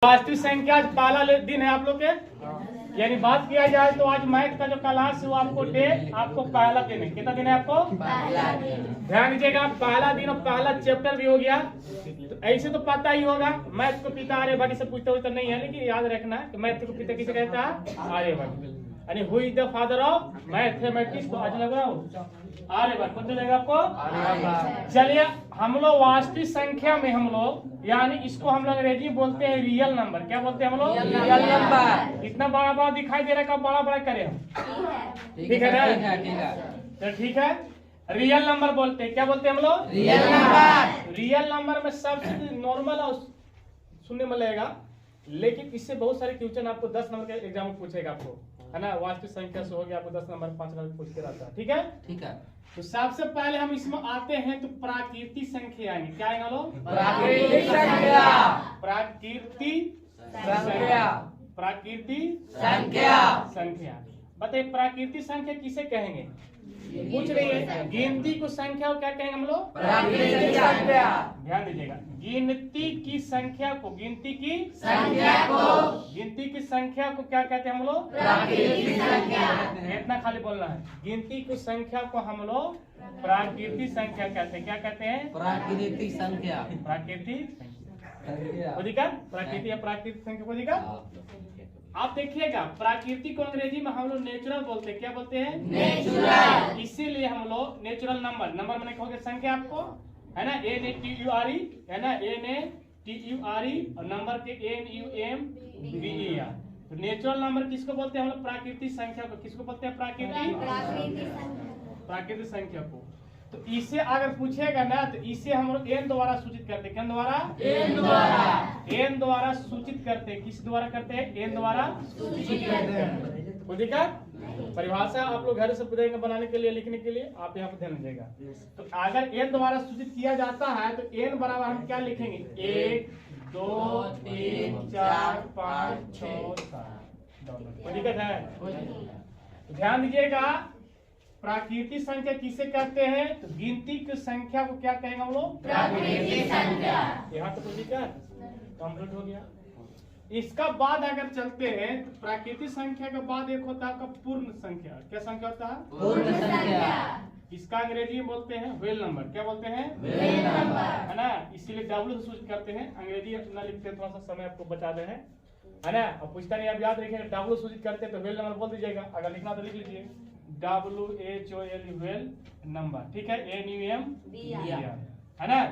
वास्तविक संख्या आज पहला दिन है आप लोग के, यानी बात किया जाए तो आज मैथ का जो क्लास है वो आपको पहला दिन है। कितना दिन है आपको? पहला दिन। ध्यान दीजिएगा, पहला दिन और पहला चैप्टर भी हो गया। तो ऐसे तो पता ही होगा मैथ को पिता आर्यभट्ट से पूछते हुए तो नहीं है, लेकिन याद रखना है कि मैथ को पिता किसे कहता है? आर्यभट्ट। यानी who is the father of mathematics, तो आज लग रहा हूँ आर्यभट्ट। कौन देगा आपको? चलिए, हम लोग वास्तविक संख्या में हम लोग, यानी इसको हम लोग अंग्रेजी में बोलते हैं रियल नंबर। क्या बोलते हैं हम लोग? Real number. इतना बड़ा बड़ा दिखाई दे रहा है, बड़ा बड़ा करें हम, ठीक है ना? तो ठीक है, रियल नंबर बोलते हैं। क्या बोलते हैं हम लोग? Real number. रियल नंबर में सबसे नॉर्मल और सुनने में लगेगा, लेकिन इससे बहुत सारे क्वेश्चन आपको 10 नंबर के एग्जाम में पूछेगा आपको, है ना? वास्तविक संख्या से हो गया, आपको 10 नंबर 5 नंबर पूछ के रहता है। ठीक है, ठीक है। तो सबसे पहले हम इसमें आते हैं तो प्राकृतिक संख्या, यानी क्या है लोग? प्राकृतिक संख्या। प्राकृतिक संख्या। प्राकृतिक संख्या। बताइए, प्राकृतिक संख्या किसे कहेंगे? पूछ रही है। गिनती को संख्या को क्या कहेंगे हम लोग? प्राकृतिक संख्या। ध्यान दीजिएगा, गिनती की संख्या को, गिनती की संख्या को क्या कहते हैं हम लोग? प्राकृतिक संख्या। इतना खाली बोलना है। गिनती की संख्या को हम लोग प्राकृतिक संख्या कहते हैं। क्या कहते हैं? प्राकृतिक संख्या। प्राकृतिक संख्या। प्राकृतिक या प्राकृतिक संख्या को दिखा। आप देखिएगा, प्राकृतिक को अंग्रेजी में हम लोग नेचुरल बोलते हैं। क्या बोलते हैं? नेचुरल। इसीलिए हम लोग नेचुरल नंबर मैंने कहोगे संख्या आपको, है ना? NATURE, है ना? NATURE और नंबर के NUMBER। तो नेचुरल नंबर किसको बोलते हैं हम लोग? प्राकृतिक संख्या को। किसको बोलते हैं? प्राकृतिक संख्या को। तो इसे अगर पूछेगा ना, तो इसे हम लोग n द्वारा सूचित करते हैं। क्या द्वारा? n द्वारा सूचित करते हैं। किस द्वारा करते हैं? n द्वारा सूचित करते हैं। कोई दिक्कत? परिभाषा आप लोग घर से पूछेंगे बनाने के लिए, लिखने के लिए, आप यहाँ पर ध्यान दीजिएगा। तो अगर n द्वारा सूचित किया जाता है तो n बराबर हम क्या लिखेंगे? 1 2 3 4 5 6 7। कोई दिक्कत है? ध्यान दीजिएगा, प्राकृतिक संख्या किसे कहते हैं? तो गिनती की संख्या को क्या कहेंगे हम लोग? प्राकृतिक संख्या। यहाँ तो कोई कंप्लीट हो गया। इसका बाद अगर चलते हैं तो प्राकृतिक संख्या के बाद एक होता है आपका पूर्ण संख्या। क्या संख्या होता है? पूर्ण संख्या। इसका अंग्रेजी में बोलते हैं व्हेल नंबर। क्या बोलते हैं? व्हेल नंबर, है ना? इसीलिए W से सूचित करते हैं। अंग्रेजी अपना लिखते हैं, थोड़ा सा समय आपको बचा दे हैं, है ना? और पूछता नहीं, आप याद रखिएगा, W सूचित करते हैं तो व्हेल नंबर बोल दीजिएगा। अगर लिखना तो लिख लीजिए WHOL व्हेल नंबर। ठीक है, NUMBER, है ना?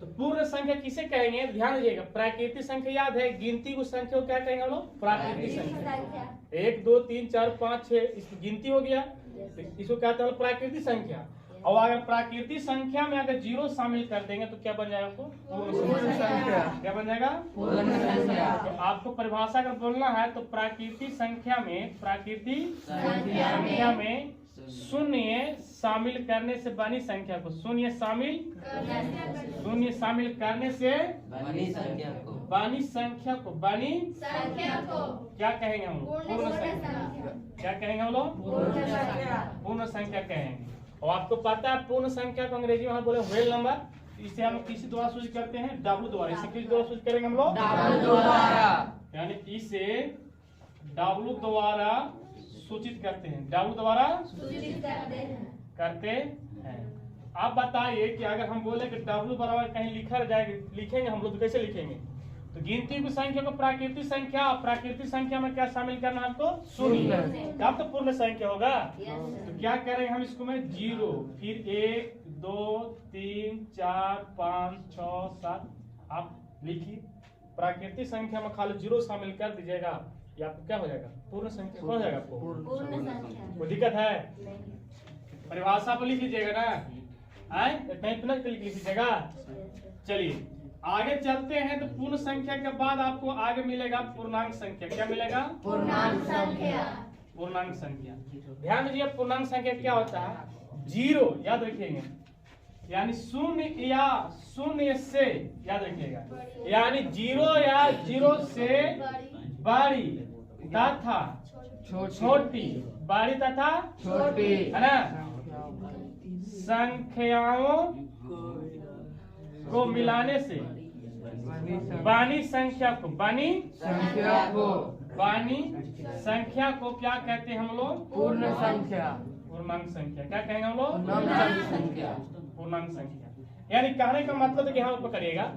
तो पूर्ण संख्या किसे कहेंगे? ध्यान दीजिएगा, प्राकृतिक संख्या याद है, गिनती को संख्या को क्या कहेंगे हम लोग? प्राकृतिक संख्या। 1 2 3 4 5 6 इसकी गिनती हो गया, इसको कहते हैं प्राकृतिक संख्या। और अगर प्राकृतिक संख्या में अगर 0 शामिल कर देंगे तो क्या बन जाएगा आपको? पूर्ण संख्या। क्या बन जाएगा? पूर्ण संख्या। तो आपको परिभाषा अगर बोलना है तो प्राकृतिक संख्या में शून्य शामिल करने से बनी संख्या को, शून्य शामिल करने से बनी संख्या को क्या कहेंगे हम लोग? पूर्ण संख्या। क्या कहेंगे हम लोग? पूर्ण संख्या कहेंगे। और आपको पता है पूर्ण संख्या को अंग्रेजी में बोले व्हेल नंबर। इसे हम किसी द्वारा सूचित करते हैं? W द्वारा। इसे किस द्वारा सूचित करेंगे हम लोग? W द्वारा। यानी इसे W द्वारा सूचित करते हैं। W द्वारा सूचित करते हैं। आप बताइए कि अगर हम बोले कि W बराबर कहीं लिखा जाएगा, लिखेंगे हम लोग तो कैसे लिखेंगे? तो गिनती की संख्या को प्राकृतिक संख्या, प्राकृतिक संख्या में क्या शामिल करना है आपको? शून्य। तब तो पूर्ण संख्या होगा। तो क्या करेंगे हम इसको में? 0, फिर 1 2 3 4 5 6 7। आप लिखिए, प्राकृतिक संख्या में खाली 0 शामिल कर दीजिएगा, ये आपको क्या हो जाएगा? पूर्ण संख्या हो जाएगा आपको। कोई दिक्कत है? परिभाषा पर लिख लीजिएगा ना, इतना लिख लीजिएगा। चलिए आगे चलते हैं। तो पूर्ण संख्या के बाद आपको आगे मिलेगा पूर्णांक संख्या। क्या मिलेगा? पूर्णांक संख्या। ध्यान दीजिए, पूर्णांक संख्या क्या होता है? 0 याद रखिएगा, यानी शून्य से, याद रखिएगा, यानी 0 या 0 से बड़ी तथा छोटी, बड़ी तथा छोटी, है ना? संख्याओं को मिलाने से बानी संख्या को बानी संख्या को बानी संख्या को क्या कहते हैं हम लोग? पूर्ण संख्या। पूर्णांक संख्या। क्या कहेंगे हम लोग? पूर्णांक संख्या। पूर्णांक संख्या। यानी कहने का मतलब है कि यहाँ पकड़िएगा,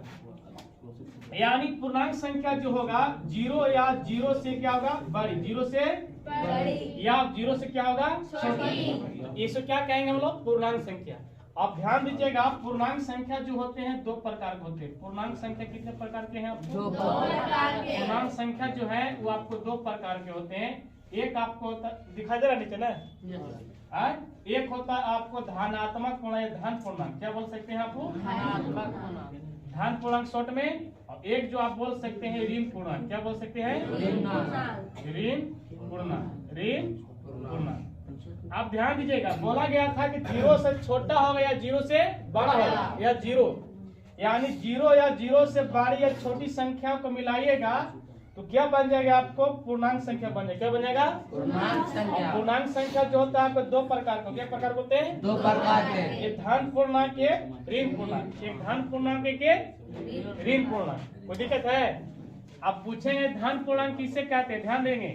यानी पूर्णांक संख्या जो होगा जीरो या जीरो से क्या होगा? बड़ी। जीरो से बड़ी या जीरो से क्या होगा? छोटी। इसको क्या कहेंगे हम लोग? पूर्णांक संख्या। आप ध्यान दीजिएगा, पूर्णांक संख्या जो होते हैं दो प्रकार के होते हैं। पूर्णांक संख्या कितने प्रकार के हैं? दो प्रकार के। पूर्णांक संख्या जो है वो आपको दो प्रकार के होते हैं। एक आपको दिखाई दे रहा नीचे ना? एक होता है आपको धनात्मक पूर्णांक, धन पूर्णांक। क्या बोल सकते हैं आपको? धन पूर्णांक शॉर्ट में। और एक जो आप बोल सकते हैं ऋण पूर्णांक। क्या बोल सकते हैं? ऋण पूर्णांक। ऋण पूर्णांक। आप ध्यान दीजिएगा, बोला गया था कि जीरो से छोटा होगा या जीरो से बड़ा होगा, या जीरो यानी जीरो या जीरो से बड़ी या छोटी संख्याओं को मिलाइएगा तो क्या बन जाएगा? आपको पूर्णांक संख्या बन जाएगा। क्या बन जाएगा? पूर्णांक संख्या। पूर्णांक संख्या जो होता है आपको दो प्रकार का। क्या प्रकार होते हैं? दो प्रकार के। एक धन पूर्णांक, एक ऋण पूर्णांक। एक धन पूर्णांक, एक ऋण पूर्णांक। कोई दिक्कत है? आप पूछेंगे धन पूर्णांक किसे कहते हैं? ध्यान देंगे,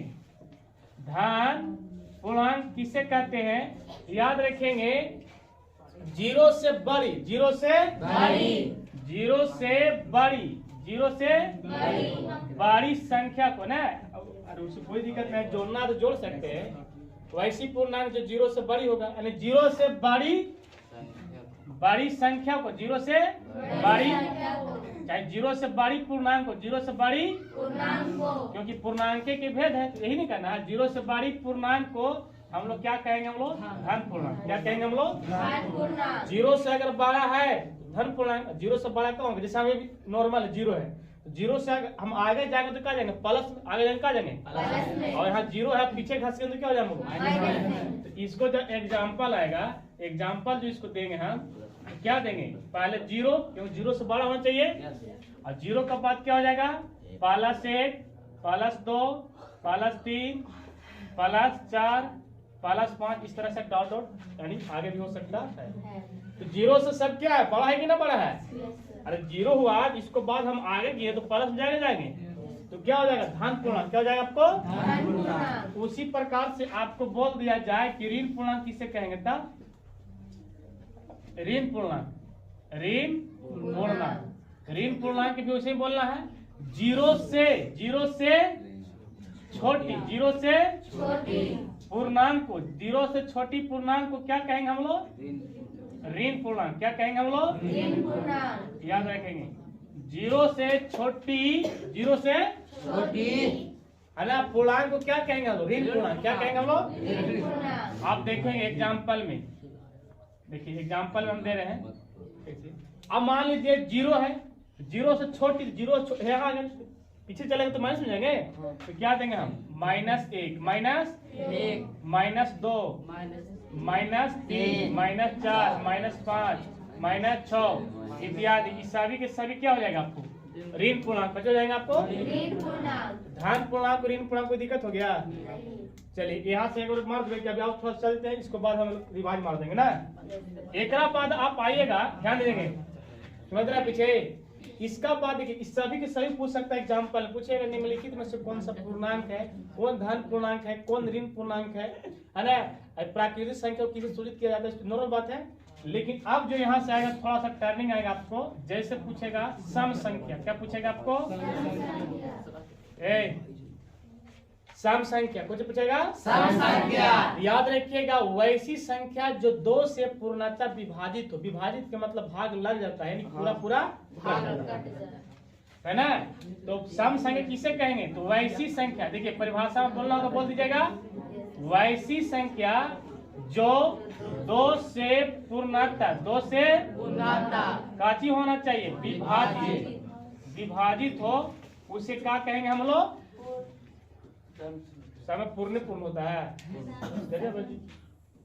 धन पूर्णांक किसे कहते हैं? याद रखेंगे, जीरो से बड़ी, जीरो से बड़ी, जीरो से बड़ी, जीरो से बड़ी संख्या को ना, अरे उससे कोई दिक्कत नहीं, जोड़ना तो जोड़ सकते हैं। वैसी पूर्णांक जो जीरो से बड़ी होगा, यानी जीरो से बड़ी संख्या को, जीरो से बड़ी, चाहे जीरो से बड़ी पूर्णांक को, जीरो से बड़ी क्योंकि पूर्णांक के भेद है, तो यही नहीं करना है। जीरो से बड़ी पूर्णांक को हम लोग क्या कहेंगे? हम लोग धन पूर्णांक। क्या कहेंगे हम लोग? जीरो से अगर बड़ा है धन पूर्णांक, जीरो से बड़ा कौन? जैसे हमें नॉर्मल जीरो है, जीरो से अगर हम आगे जाएंगे तो क्या जाएंगे? प्लस। आगे जाएंगे क्या जाएंगे? और यहाँ जीरो है, पीछे घसके तो क्या हो जाएंगे? तो इसको जो एग्जाम्पल आएगा, एग्जाम्पल जो इसको देंगे हम, तो क्या देंगे? पहले जीरो, क्योंकि जीरो से बड़ा होना चाहिए, और जीरो का बाद क्या हो जाएगा? प्लस एक, प्लस दो, प्लस तीन, प्लस चार, प्लस पाँच, इस तरह से डॉट डॉट, यानी आगे भी हो सकता है। तो जीरो से सब क्या है? बड़ा है कि ना बड़ा है? अरे जीरो हुआ, इसको बाद हम आगे किए तो प्लस जाएंगे, तो क्या हो जाएगा? धन पूर्णांक। क्या हो जाएगा आपको? उसी प्रकार से आपको बोल दिया जाए कि ऋण पूर्णांक किसे कहेंगे? तब ऋण पूर्णांक। ऋण पूर्णांक, ऋण पूर्णांक भी उसे ही बोलना है। जीरो से छोटी, जीरो से पूर्णांक को, जीरो से छोटी पूर्णांक को क्या कहेंगे हम लोग? ऋण पूर्णांक। क्या कहेंगे हम लोग? याद रखेंगे, जीरो से छोटी, जीरो से छोटी, है ना, पूर्णांक को क्या कहेंगे हम लोग? ऋण पूर्णांक। क्या कहेंगे हम लोग? आप देखेंगे एग्जाम्पल में, देखिए एग्जाम्पल में हम दे रहे हैं। अब मान लीजिए जीरो है, जीरो से छोटी, जीरो पीछे चलेंगे तो माइनस में जाएंगे, तो क्या देंगे हम? माइनस एक, माइनस दो, माइनस तीन, माइनस चार, माइनस पाँच, माइनस छह इत्यादि। इस सभी के सभी क्या हो जाएगा आपको? ऋण पूर्णांक। बच जाएंगे आपको धन पूर्णांक, ऋण पूर्णांक। कोई दिक्कत हो गया? चलिए यहाँ से एक और मार देंगे, अभी आप थोड़ा चलते हैं, इसको बाद हम रिवाइज मार देंगे ना। एक बाद आप आइएगा, ध्यान देंगे, समझ रहे पीछे। इसका बाद देखिए, इस सभी के सभी पूछ सकता है एग्जाम्पल, पूछेगा निम्नलिखित में से कौन सा पूर्णांक है, कौन धन पूर्णांक है, कौन ऋण पूर्णांक है ना। प्राकृतिक संख्या को किसे सूचित किया जाता है, नॉर्मल बात है। लेकिन अब जो यहाँ से आएगा थोड़ा सा टर्निंग आएगा आपको, जैसे पूछेगा सम संख्या। क्या पूछेगा आपको? सम संख्या। कुछ पूछेगा? सम संख्या। याद रखिएगा, वैसी संख्या जो दो से पूर्णतः विभाजित हो। विभाजित के मतलब भाग लग जाता है, पूरा पूरा है ना। तो सम संख्या किसे कहेंगे? तो वैसी संख्या, देखिए परिभाषा में बोलना होगा, बोल दीजिएगा, वैसी संख्या जो दो से पूर्णतः, दो से काची होना चाहिए? विभाजित हो, उसे क्या कहेंगे हम लोग? समय पूर्ण होता है।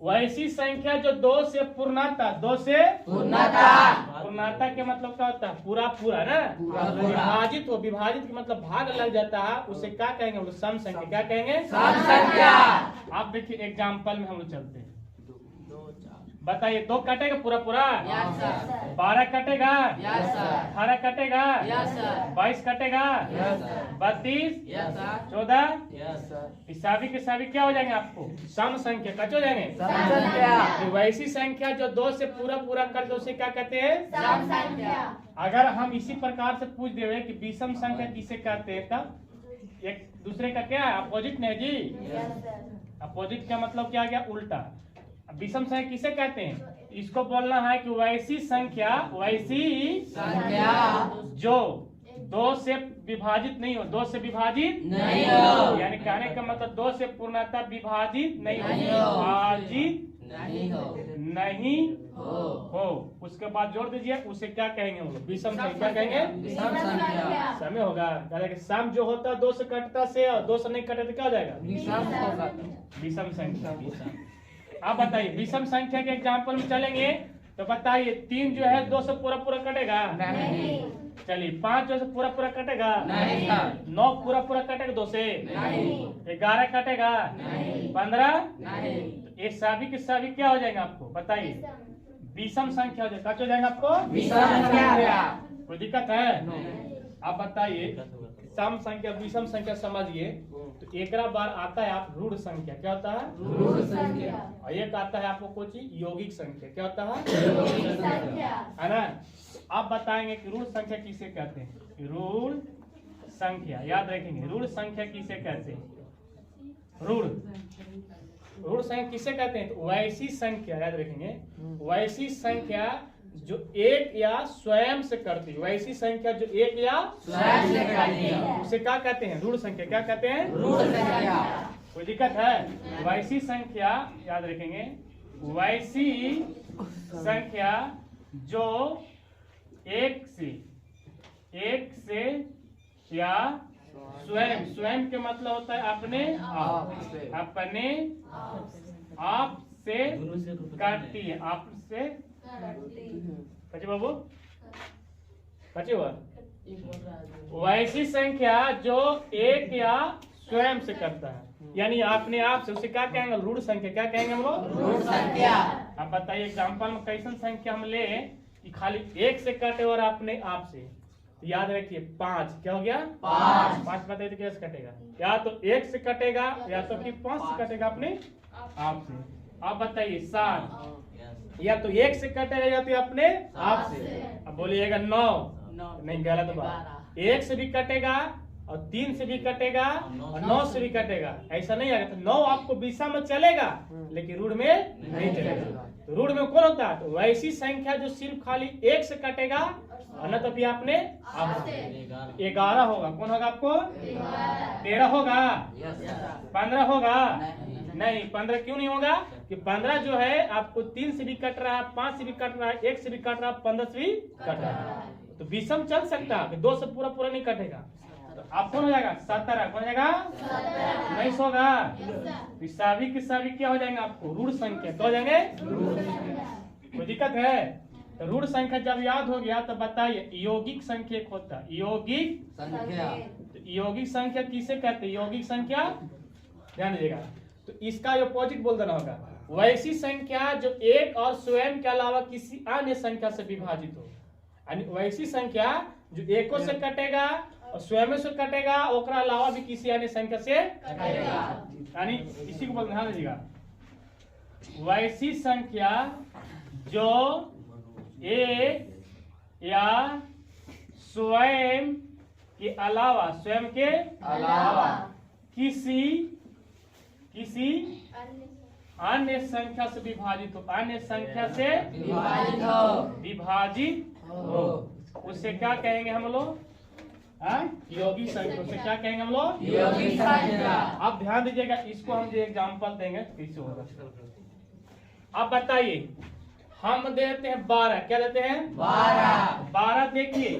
वैसी संख्या जो दो से पूर्णता, दो से पूर्णता के मतलब क्या होता है? पूरा पूरा ना। विभाजित हो, विभाजित के मतलब भाग लग जाता है, उसे क्या कहेंगे हम लोग? सम संख्या। क्या कहेंगे? सम संख्या। आप देखिए एग्जाम्पल में हम लोग चलते हैं, बताइए 2 कटेगा पूरा पूरा, यस सर 12 कटेगा, यस सर 18 कटेगा, यस सर 22 कटेगा, yes sir 32, yes sir 14, yes sir इसावी के सावी क्या हो जाएंगे आपको? सम संख्या। कच हो जाएंगे? सम संख्या तो वैसी संख्या जो 2 से पूरा पूरा कर दो उसे क्या कहते हैं? सम संख्या। अगर हम इसी प्रकार से पूछ देवे कि विषम संख्या किसे कहते हैं, तब एक दूसरे का क्या है? अपोजिट नहीं जी। Yes sir. अपोजिट का मतलब क्या गया? उल्टा। अब विषम संख्या किसे कहते हैं? इसको बोलना है कि वैसी संख्या संख्या जो 2 से विभाजित नहीं हो, 2 से विभाजित नहीं हो, यानी कहने का मतलब 2 से पूर्णतः विभाजित नहीं नहीं हो, हो, विभाजित नहीं हो नहीं हो उसके बाद जोड़ दीजिए, उसे क्या कहेंगे हम लोग? विषम संख्या। क्या कहेंगे? विषम संख्या समय होगा। कहते सम जो होता है 2 से कटता से और 2 से नहीं कटे तो क्या हो जाएगा? विषम होगा विषम संख्या। अब बताइए विषम संख्या के एग्जाम्पल में चलेंगे तो बताइए 3 जो है 2 से पूरा पूरा कटेगा? नहीं। चलिए 5 जो से पूरा पूरा कटेगा? नहीं सर 9 पूरा पूरा कटेगा 2 से? नहीं 11 कटेगा? नहीं 15? नहीं तो ये सभी के सभी क्या हो जाएंगे आपको? बताइए विषम संख्या हो जाएगा। क्या हो जाएगा आपको? विषम संख्या कोई दिक्कत है? आप बताइए सम संख्या विषम संख्या समझिए तो एक बार आता है आप ऋण संख्या। क्या होता है? ऋण संख्या और एक आता है आपको कुछ यौगिक संख्या। क्या होता है? संख्या। है ना? आप बताएंगे कि ऋण संख्या किसे कहते हैं? ऋण संख्या याद रखेंगे। ऋण संख्या किसे कहते हैं? ऋण संख्या किसे कहते हैं? तो वैसी संख्या याद रखेंगे, वैसी संख्या जो एक या स्वयं से करती है। वैसी संख्या जो एक या स्वयं से करती है उसे क्या कहते हैं? ऋण संख्या। क्या कहते हैं? ऋण संख्या कोई दिक्कत है? वैसी संख्या याद रखेंगे, वैसी संख्या जो एक से या स्वयं के मतलब होता है अपने आप से काटती है। आप से कचे बाबू कचे हुआ वैसी संख्या जो एक या स्वयं से करता है, यानी अपने आप से, उसे क्या कहेंगे? ऋण संख्या। क्या कहेंगे हम लोग? ऋण संख्या अब बताइए एग्जाम्पल में कैसन संख्या हम ले कि खाली एक से कटे और अपने आप से। तो याद रखिए 5 क्या हो गया? 5 बताइए तो कैसे कटेगा? या तो 1 से कटेगा या तो फिर 5 से कटेगा अपने आप से। अब बताइए 7 या तो 1 से कटेगा या तो अपने आप से। अब बोलिएगा 9 नहीं, गलत बात। 1 से भी कटेगा और 3 से भी कटेगा और 9 से भी कटेगा। ऐसा नहीं आएगा। तो 9 आपको विषम में चलेगा लेकिन ऋण में नहीं चलेगा। तो ऋण में कौन होता है? तो वैसी संख्या जो सिर्फ खाली 1 से कटेगा और न तो भी अपने आप से। 11 होगा। कौन होगा आपको? 13 होगा? 15 होगा? नहीं 15 क्यों नहीं होगा? कि 15 जो है आपको 3 से भी कट रहा है, 5 से भी कट रहा है, 1 से भी कट रहा है, 15 से भी कट रहा है। तो विषम चल सकता है, 2 से पूरा पूरा नहीं कटेगा। तो आप कौन हो जाएगा? 17। कौन हो जाएगा? 19 होगा। सभी के सभी क्या हो जाएंगे आपको? ऋण संख्या। क्या हो जाएंगे? कोई दिक्कत है? तो ऋण संख्या जब याद हो गया तो बताइए यौगिक संख्या एक होता है। यौगिक संख्या यौगिक संख्या किसे कहते हैं? यौगिक संख्या ध्यान दीजिएगा। तो इसका अपोजिट बोल देना होगा। वैसी संख्या जो एक और स्वयं के अलावा किसी अन्य संख्या से विभाजित हो। यानी वैसी संख्या जो एको से कटेगा और स्वयं से कटेगा, ओकरा अलावा भी किसी अन्य संख्या से कटेगा। यानी इसी को ध्यान दीजिएगा। वैसी संख्या जो एक या स्वयं के अलावा किसी अन्य संख्या से विभाजित हो। अन्य संख्या से विभाजित हो उसे क्या कहेंगे हम लोग? यौगिक संख्या। उसे क्या कहेंगे हम लोग? यौगिक संख्या। आप ध्यान दीजिएगा, इसको हम जो एग्जाम्पल देंगे कैसे होगा। अब बताइए हम देते हैं 12। क्या देते हैं? 12 देखिए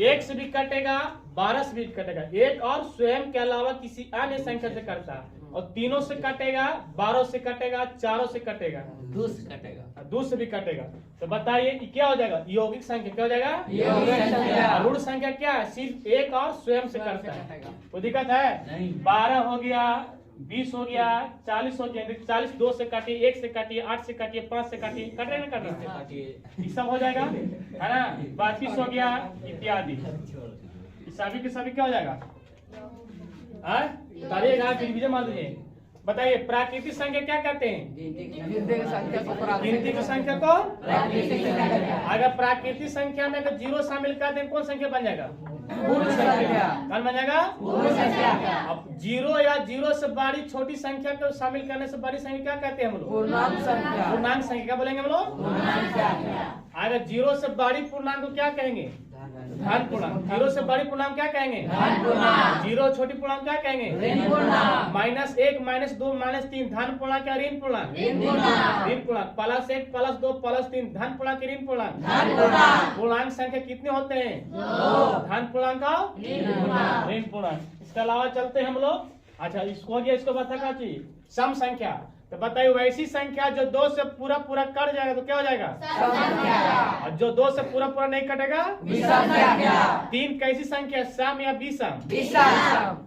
1 से भी कटेगा, 12 से भी कटेगा। एक और स्वयं के अलावा किसी अन्य संख्या से करता है और तीनों से कटेगा, 12 से कटेगा, 4 से कटेगा, 2 से कटेगा, 2 से भी कटेगा। तो बताइए कि क्या हो जाएगा? यौगिक संख्या। क्या हो जाएगा? यौगिक संख्या। ऋण संख्या क्या है? सिर्फ एक और स्वयं से करता है। कोई दिक्कत है? नहीं। 12 हो गया 20 हो गया, 40 हो गया, 40 2 से काटिए, 1 से काटिए, 8 से काटिए, 5 से काटिए, कट रहे ना कट रहे ये सब हो जाएगा है ना। 32 हो गया इत्यादि, सभी के सभी क्या हो जाएगा। बताइएगा, डिवीजन मान लीजिए। बताइए प्राकृतिक संख्या क्या कहते हैं? गिनती की संख्या को गिनती की संख्या को अगर प्राकृतिक संख्या में अगर 0 शामिल कर दें कौन संख्या बन जाएगा? पूर्ण संख्या। कौन बन जाएगा? पूर्ण संख्या। अब 0 या 0 से बड़ी छोटी संख्या को शामिल करने से बड़ी संख्या क्या कहते हैं हम लोग? पूर्णांक संख्या। पूर्णांक संख्या क्या बोलेंगे हम लोग? पूर्णांक संख्या। अगर 0 से बड़ी पूर्णांक को क्या कहेंगे? धन पूर्णांक। 0 से बड़ी पूर्णांक क्या कहेंगे? धन पूर्णांक। 0 छोटी पूर्णांक क्या कहेंगे? ऋण पूर्णांक। -1 -2 -3 धन पूर्णांक क्या ऋण पूर्णांक? ऋण पूर्णांक। ऋण पूर्णांक। +1 +2 +3 धन पूर्णांक की ऋण पूर्णांक? धन पूर्णांक। पूर्णांक संख्या कितने होते हैं? 2। धन पूर्णांक का ऋण पूर्णांक। ऋण पूर्णांक। इसके अलावा चलते हैं हम लोग। अच्छा इसको हो गया, इसको बता क्या चाहिए? सम संख्या। तो बताइए वैसी संख्या जो 2 से पूरा पूरा कट जाएगा तो क्या हो जाएगा? संख्या। और जो 2 से पूरा पूरा नहीं कटेगा? संख्या। 3 कैसी संख्या? सम या विषम? विषम।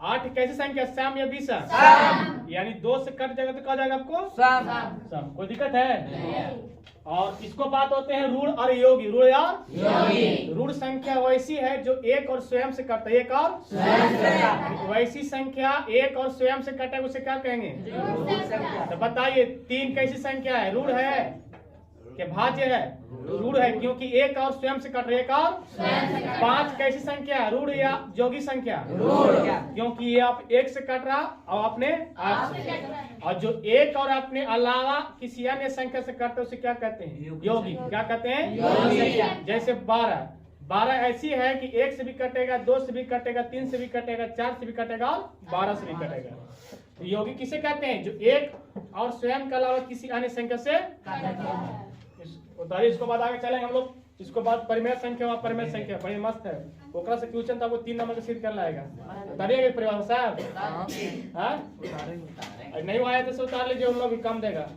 8 कैसी संख्या? सम या विषम? सम। यानी 2 से कट जाएगा तो क्या हो जाएगा आपको? सम। सम। कोई दिक्कत है? और इसको बात होते हैं ऋण और योगी। ऋण और योगी। ऋण संख्या वैसी है जो एक और स्वयं से कटता है। एक और स्वयं से। वैसी संख्या एक और स्वयं से कटे उसे क्या कहेंगे? तो बताइए 3 कैसी संख्या है? ऋण है कि भाज्य है? ऋण है क्योंकि एक और स्वयं से कट रही है, एक और 5 कैसी संख्या है? ऋण या योगी संख्या? क्योंकि ये आप एक से कट रहा और अपने आप से। और जो एक और अपने अलावा किसी अन्य संख्या से कटते उसे क्या कहते हैं? योगी। क्या कहते हैं? योगी। जैसे 12 ऐसी है कि 1 से भी कटेगा, 2 से भी कटेगा, 3 से भी कटेगा, 4 से भी कटेगा और 12 से भी कटेगा। तो योगी किसे कहते हैं? जो एक और स्वयं के अलावा किसी अन्य संख्या से इसको बाद आगे चलेंगे हम लोग। इसको बाद परिमेय संख्या और अपरिमेय संख्या बड़ी मस्त है। ओकरा से क्वेश्चन आपको 3 नंबर का सिद्ध करना आएगा। उतारिएगा परिवार साहब? हाँ नहीं आया तो उतार लीजिए, उन लोग भी कम देगा।